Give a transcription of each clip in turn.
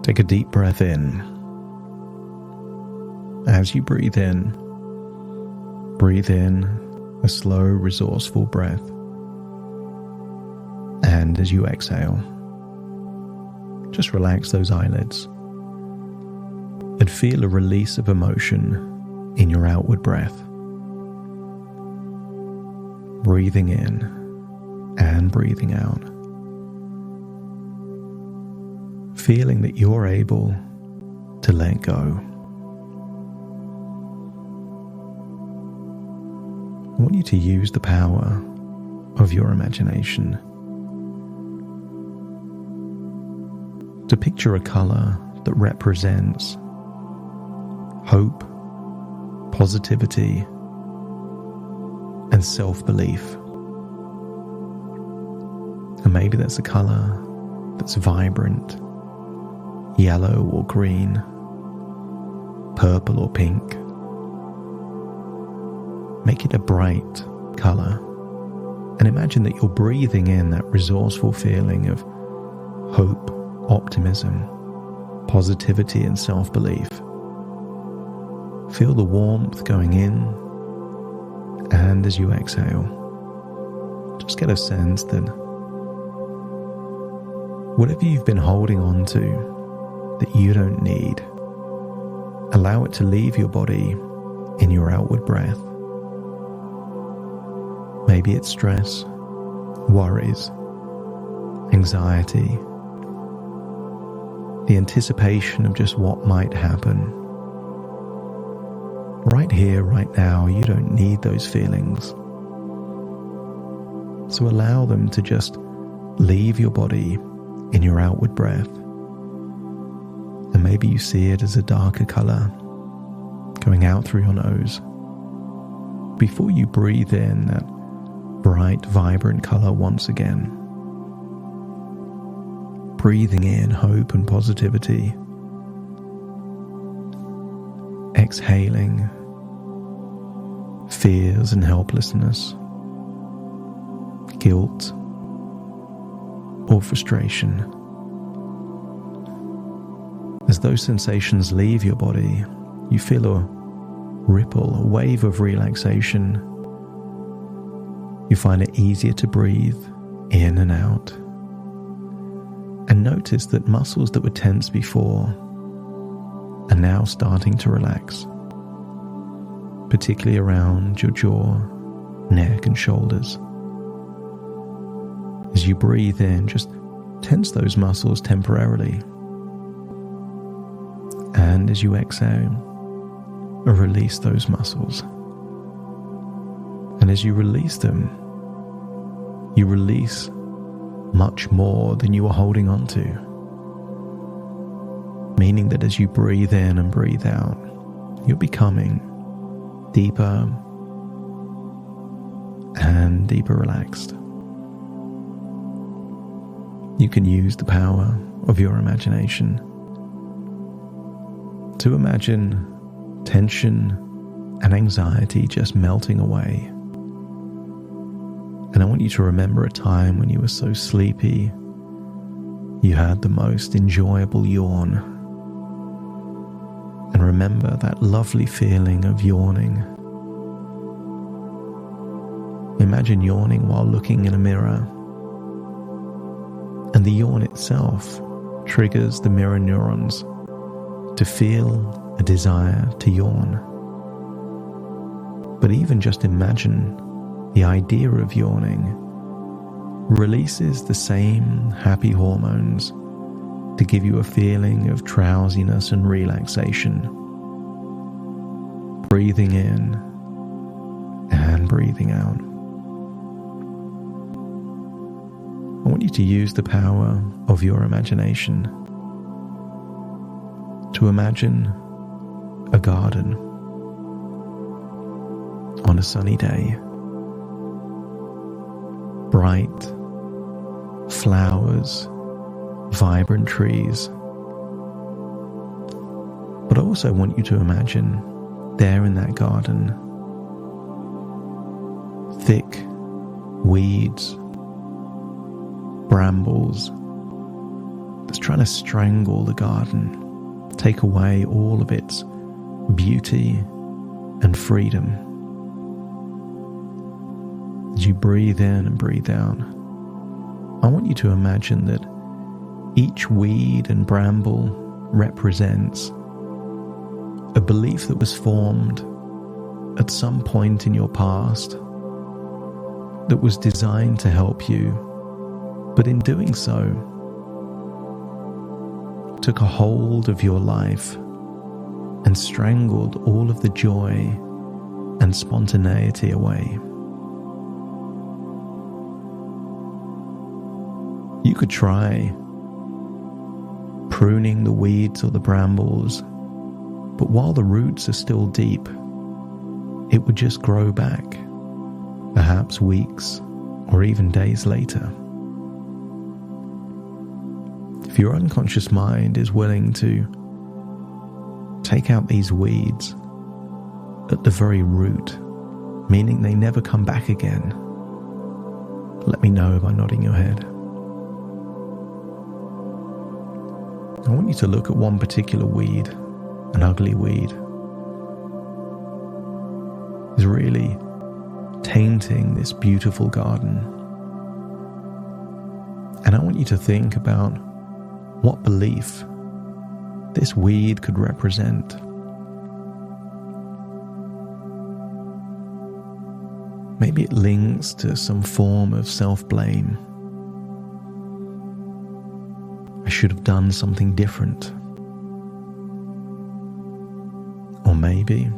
Take a deep breath in. As you breathe in a slow, resourceful breath. And as you exhale, just relax those eyelids and feel a release of emotion in your outward breath. Breathing in and breathing out. Feeling that you're able to let go. I want you to use the power of your imagination to picture a color that represents hope, positivity, and self-belief. And maybe that's a color that's vibrant, yellow or green, purple or pink. Make it a bright color, and imagine that you're breathing in that resourceful feeling of hope, optimism, positivity, and self-belief. Feel the warmth going in, and as you exhale, just get a sense that whatever you've been holding on to that you don't need, allow it to leave your body in your outward breath. Maybe it's stress, worries, anxiety, the anticipation of just what might happen. Right here, right now, you don't need those feelings. So allow them to just leave your body in your outward breath. And maybe you see it as a darker color going out through your nose. Before you breathe in that bright, vibrant color once again. Breathing in hope and positivity. Exhaling fears and helplessness, guilt or frustration. As those sensations leave your body, you feel a ripple, a wave of relaxation. You find it easier to breathe in and out. And notice that muscles that were tense before are now starting to relax, particularly around your jaw, neck, and shoulders. As you breathe in, just tense those muscles temporarily. And as you exhale, release those muscles. And as you release them, you release much more than you were holding on to. Meaning that as you breathe in and breathe out, you're becoming deeper and deeper relaxed. You can use the power of your imagination to imagine tension and anxiety just melting away. And I want you to remember a time when you were so sleepy, you had the most enjoyable yawn. And remember that lovely feeling of yawning. Imagine yawning while looking in a mirror. And the yawn itself triggers the mirror neurons to feel a desire to yawn. But even just imagine the idea of yawning releases the same happy hormones to give you a feeling of drowsiness and relaxation. Breathing in and breathing out. I want you to use the power of your imagination to imagine a garden on a sunny day. Bright flowers, vibrant trees. But I also want you to imagine there in that garden, thick weeds, brambles that's trying to strangle the garden, take away all of its beauty and freedom. As you breathe in and breathe out, I want you to imagine that each weed and bramble represents a belief that was formed at some point in your past that was designed to help you, but in doing so, took a hold of your life and strangled all of the joy and spontaneity away. You could try pruning the weeds or the brambles, but while the roots are still deep, it would just grow back, perhaps weeks or even days later. If your unconscious mind is willing to take out these weeds at the very root, meaning they never come back again, let me know by nodding your head. I want you to look at one particular weed, an ugly weed. It's really tainting this beautiful garden. And I want you to think about what belief this weed could represent. Maybe it links to some form of self-blame. I should have done something different. Or maybe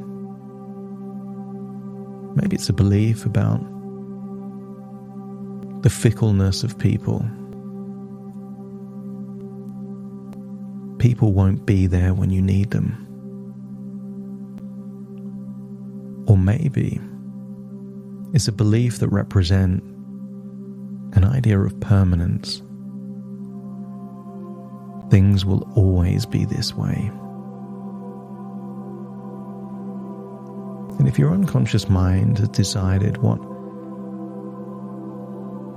it's a belief about the fickleness of people. People won't be there when you need them. Or maybe it's a belief that represents an idea of permanence. Things will always be this way. And if your unconscious mind has decided what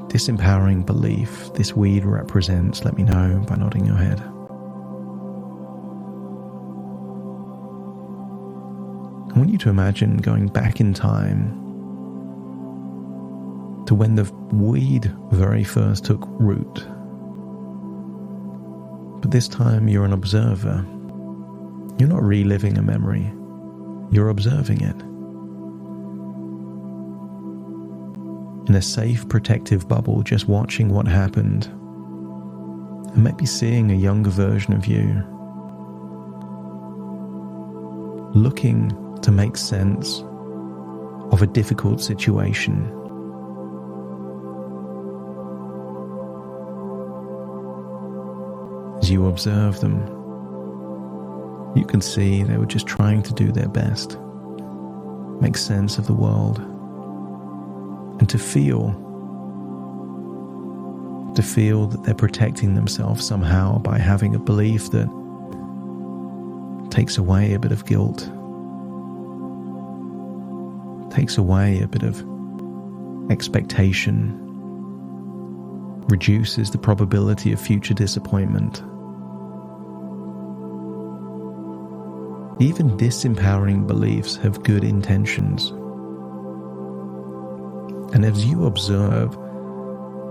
disempowering belief this weed represents, let me know by nodding your head. I want you to imagine going back in time to when the weed very first took root. But this time you're an observer. You're not reliving a memory. You're observing it. In a safe, protective bubble, just watching what happened. And maybe seeing a younger version of you. Looking to make sense of a difficult situation. As you observe them, you can see they were just trying to do their best, make sense of the world, and to feel that they're protecting themselves somehow by having a belief that takes away a bit of guilt, takes away a bit of expectation, reduces the probability of future disappointment. Even disempowering beliefs have good intentions. And as you observe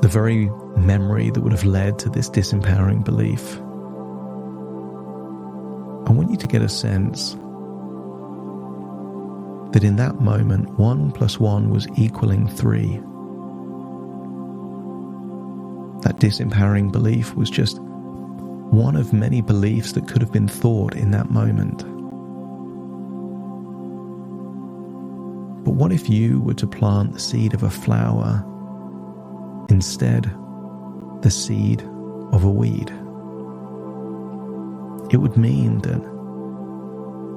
the very memory that would have led to this disempowering belief, I want you to get a sense that in that moment, 1 + 1 was equaling 3. That disempowering belief was just one of many beliefs that could have been thought in that moment. But what if you were to plant the seed of a flower instead the seed of a weed? It would mean that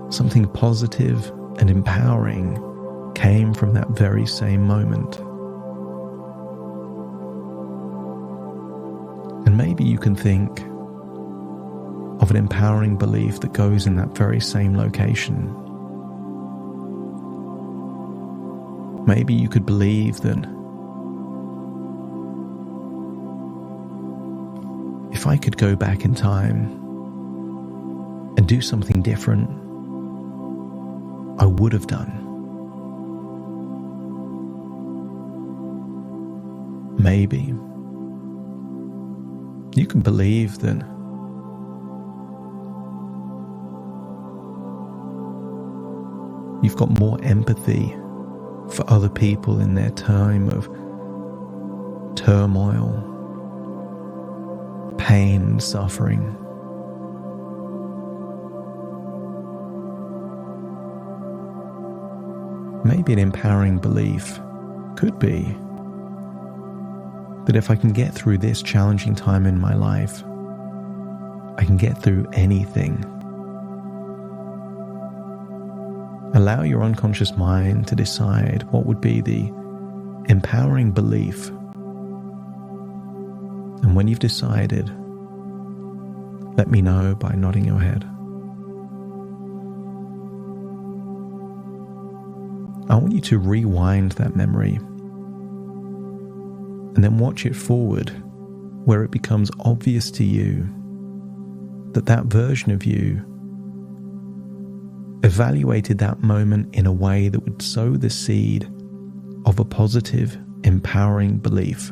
something positive and empowering came from that very same moment. And maybe you can think of an empowering belief that goes in that very same location. Maybe you could believe that if I could go back in time and do something different, I would have done. Maybe you can believe that you've got more empathy for other people in their time of turmoil, pain, and suffering. Maybe an empowering belief could be that if I can get through this challenging time in my life, I can get through anything. Allow your unconscious mind to decide what would be the empowering belief. And when you've decided, let me know by nodding your head. I want you to rewind that memory and then watch it forward where it becomes obvious to you that that version of you evaluated that moment in a way that would sow the seed of a positive, empowering belief.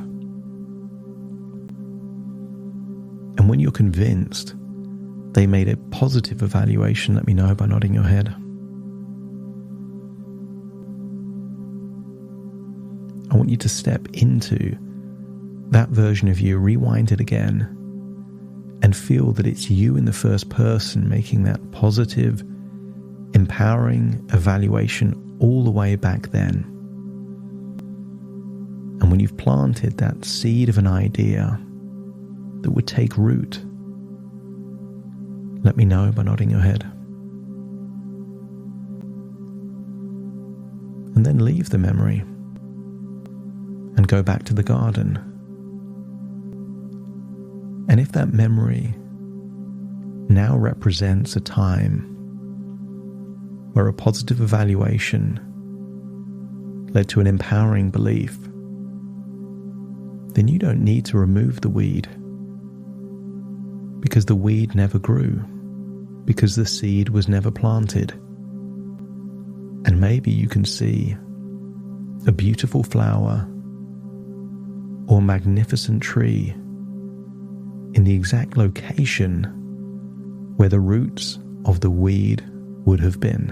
And when you're convinced they made a positive evaluation, let me know by nodding your head. I want you to step into that version of you, rewind it again, and feel that it's you in the first person making that positive, empowering evaluation all the way back then. And when you've planted that seed of an idea that would take root, let me know by nodding your head. And then leave the memory and go back to the garden. And if that memory now represents a time where a positive evaluation led to an empowering belief, then you don't need to remove the weed, because the weed never grew, because the seed was never planted. And maybe you can see a beautiful flower or magnificent tree in the exact location where the roots of the weed would have been.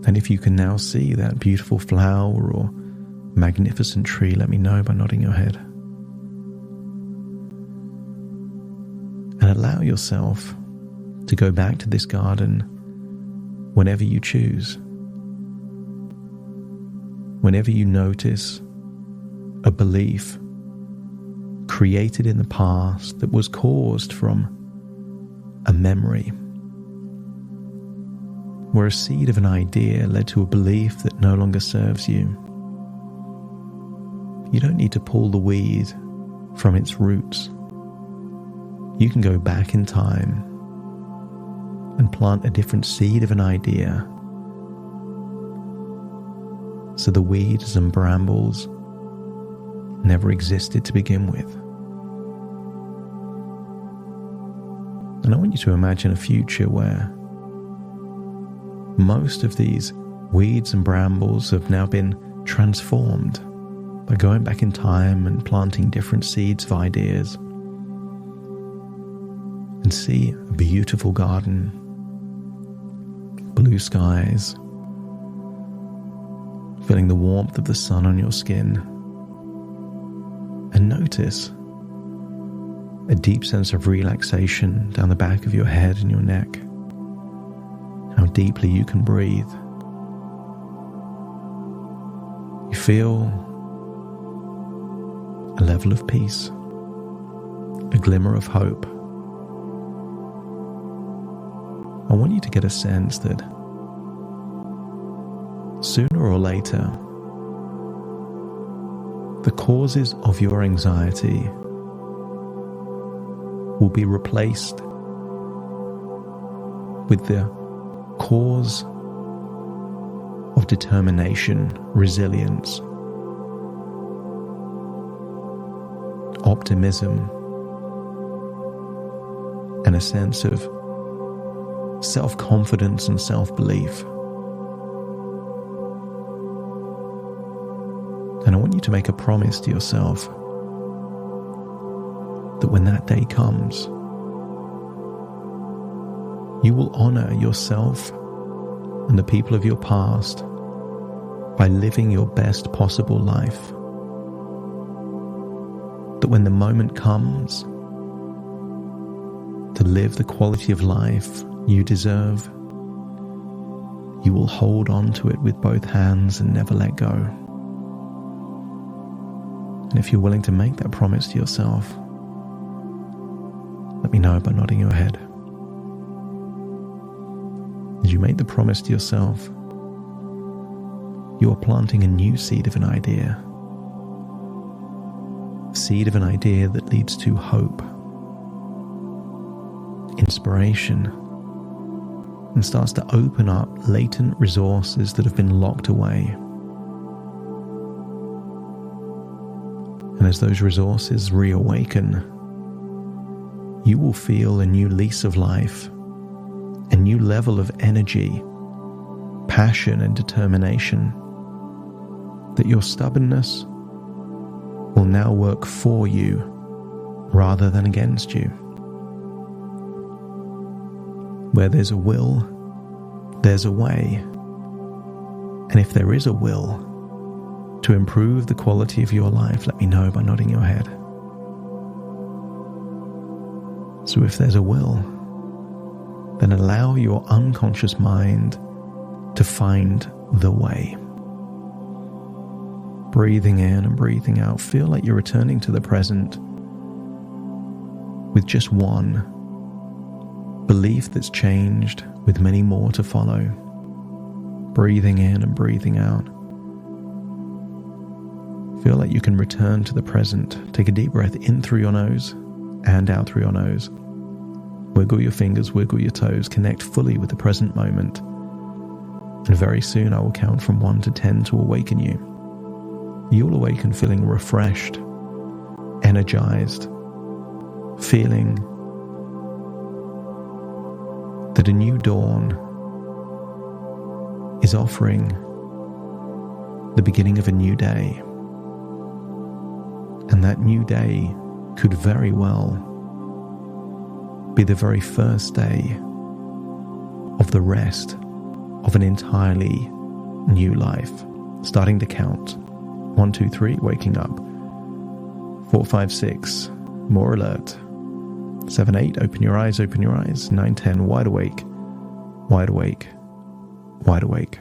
And if you can now see that beautiful flower or magnificent tree, let me know by nodding your head. And allow yourself to go back to this garden whenever you choose. Whenever you notice a belief created in the past that was caused from a memory, where a seed of an idea led to a belief that no longer serves you. You don't need to pull the weed from its roots. You can go back in time and plant a different seed of an idea, so the weeds and brambles never existed to begin with. And I want you to imagine a future where most of these weeds and brambles have now been transformed by going back in time and planting different seeds of ideas, and see a beautiful garden, blue skies, feeling the warmth of the sun on your skin, and notice a deep sense of relaxation down the back of your head and your neck. How deeply you can breathe. You feel a level of peace, a glimmer of hope. I want you to get a sense that sooner or later, the causes of your anxiety will be replaced with the cause of determination, resilience. optimism and a sense of self-confidence and self-belief. And I want you to make a promise to yourself that when that day comes, you will honor yourself and the people of your past by living your best possible life. That when the moment comes to live the quality of life you deserve, you will hold on to it with both hands and never let go. And if you're willing to make that promise to yourself, let me know by nodding your head. As you make the promise to yourself, you are planting a new seed of an idea. A seed of an idea that leads to hope, inspiration, and starts to open up latent resources that have been locked away. And as those resources reawaken, you will feel a new lease of life, a new level of energy, passion, and determination, that your stubbornness will now work for you rather than against you. Where there's a will, there's a way. And if there is a will to improve the quality of your life, let me know by nodding your head. So if there's a will, then allow your unconscious mind to find the way. Breathing in and breathing out, feel like you're returning to the present with just one belief that's changed, with many more to follow. Breathing in and breathing out. Feel like you can return to the present. Take a deep breath in through your nose and out through your nose. Wiggle your fingers, wiggle your toes, connect fully with the present moment. And very soon I will count from 1 to 10 to awaken you. You'll awaken feeling refreshed, energized, feeling that a new dawn is offering the beginning of a new day. And that new day could very well be the very first day of the rest of an entirely new life. Starting to count. 1, 2, 3, waking up. 4, 5, 6, more alert. 7, 8, open your eyes, open your eyes. 9, 10, wide awake, wide awake, wide awake.